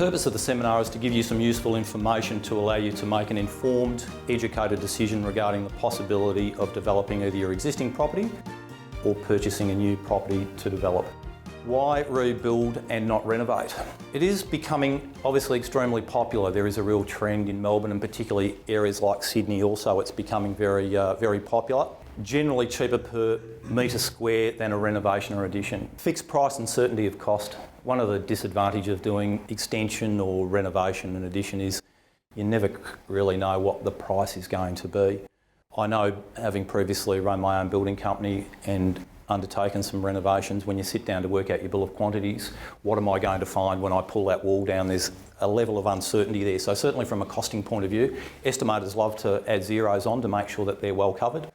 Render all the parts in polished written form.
purpose of the seminar is to give you some useful information to allow you to make an informed, educated decision regarding the possibility of developing either your existing property or purchasing a new property to develop. Why rebuild and not renovate? It is becoming obviously extremely popular. There is a real trend in Melbourne, and particularly areas like Sydney also, it's becoming very popular. Generally cheaper per metre square than a renovation or addition. Fixed price and certainty of cost. One of the disadvantages of doing extension or renovation and addition is you never really know what the price is going to be. I know, having previously run my own building company and undertaken some renovations, when you sit down to work out your bill of quantities, what am I going to find when I pull that wall down? There's a level of uncertainty there. So certainly from a costing point of view, estimators love to add zeros on to make sure that they're well covered.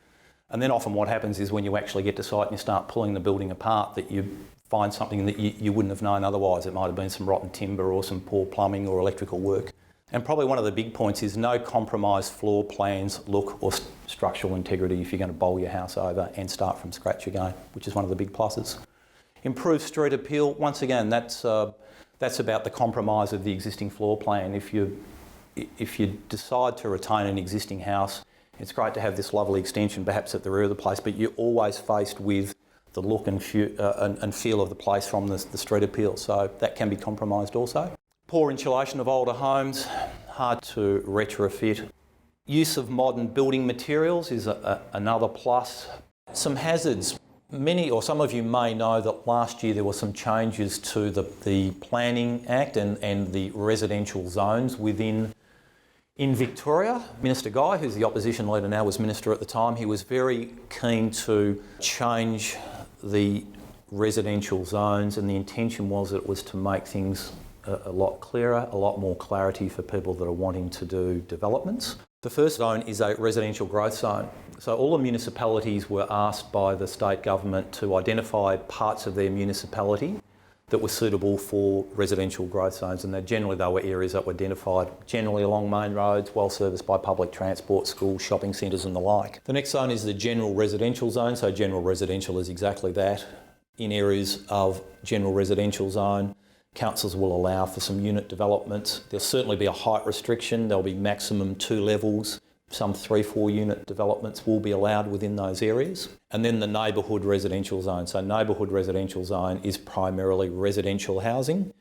And then often what happens is when you actually get to site and you start pulling the building apart, that you find something that you wouldn't have known otherwise. It might have been some rotten timber or some poor plumbing or electrical work. And probably one of the big points is no compromised floor plans, look or structural integrity if you're going to bowl your house over and start from scratch again, which is one of the big pluses. Improved street appeal, once again, that's about the compromise of the existing floor plan. If you decide to retain an existing house, it's great to have this lovely extension perhaps at the rear of the place, but you're always faced with the look and feel of the place from the street appeal, so that can be compromised also. Poor insulation of older homes, hard to retrofit. Use of modern building materials is another plus. Some hazards. Many or some of you may know that last year there were some changes to the Planning Act and the residential zones in Victoria. Minister Guy, who's the opposition leader now, was minister at the time. He was very keen to change the residential zones, and the intention was that it was to make things a lot clearer, a lot more clarity for people that are wanting to do developments. The first zone is a residential growth zone. So all the municipalities were asked by the state government to identify parts of their municipality that were suitable for residential growth zones, and they were areas that were identified generally along main roads, well serviced by public transport, schools, shopping centres and the like. The next zone is the general residential zone. So general residential is exactly that. In areas of general residential zone, councils will allow for some unit developments. There'll certainly be a height restriction. There'll be maximum 2 levels. Some 3-4 unit developments will be allowed within those areas. And then the neighbourhood residential zone. So neighbourhood residential zone is primarily residential housing.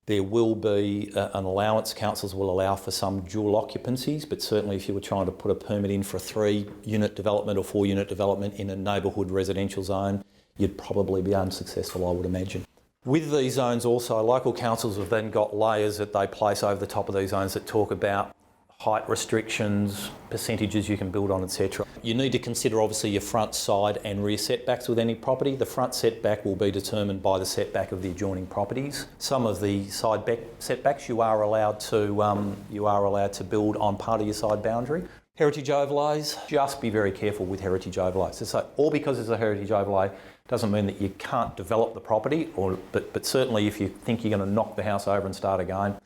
There will be an allowance. Councils will allow for some dual occupancies, but certainly if you were trying to put a permit in for a 3-unit development or 4-unit development in a neighbourhood residential zone, you'd probably be unsuccessful, I would imagine. With these zones also, local councils have then got layers that they place over the top of these zones that talk about height restrictions, percentages you can build on, etc. You need to consider obviously your front, side and rear setbacks with any property. The front setback will be determined by the setback of the adjoining properties. Some of the side setbacks you are allowed to build on part of your side boundary. Heritage overlays, just be very careful with heritage overlays. So all because it's a heritage overlay doesn't mean that you can't develop the property, but certainly if you think you're going to knock the house over and start again.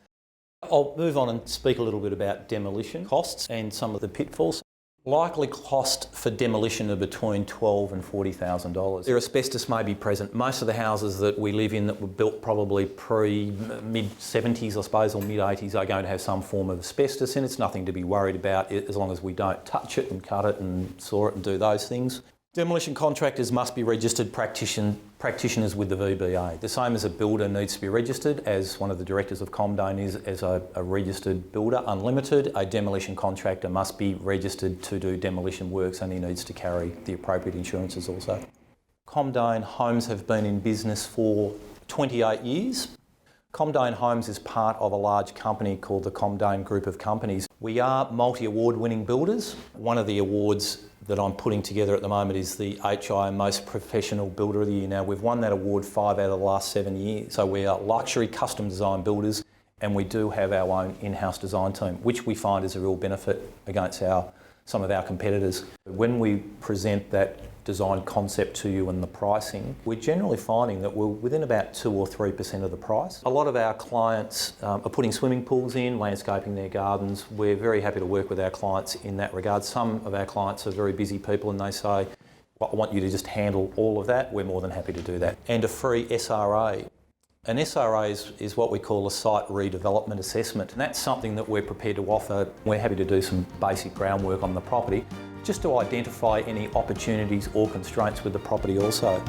I'll move on and speak a little bit about demolition costs and some of the pitfalls. Likely cost for demolition are between $12,000 and $40,000. Their asbestos may be present. Most of the houses that we live in that were built probably mid-70s, I suppose, or mid-80s are going to have some form of asbestos in it. It's nothing to be worried about as long as we don't touch it and cut it and saw it and do those things. Demolition contractors must be registered practitioners with the VBA. The same as a builder needs to be registered, as one of the directors of Comdain is as a registered builder, unlimited. A demolition contractor must be registered to do demolition works, and he needs to carry the appropriate insurances also. Comdain Homes have been in business for 28 years. Comdain Homes is part of a large company called the Comdain Group of Companies. We are multi-award winning builders. One of the awards that I'm putting together at the moment is the HI Most Professional Builder of the Year. Now, we've won that award 5 out of the last 7 years. So we are luxury custom design builders, and we do have our own in-house design team, which we find is a real benefit against some of our competitors. When we present that design concept to you and the pricing, we're generally finding that we're within about 2 or 3% of the price. A lot of our clients are putting swimming pools in, landscaping their gardens. We're very happy to work with our clients in that regard. Some of our clients are very busy people and they say, well, I want you to just handle all of that. We're more than happy to do that. And a free SRA. An SRA is what we call a site redevelopment assessment, and that's something that we're prepared to offer. We're happy to do some basic groundwork on the property just to identify any opportunities or constraints with the property also.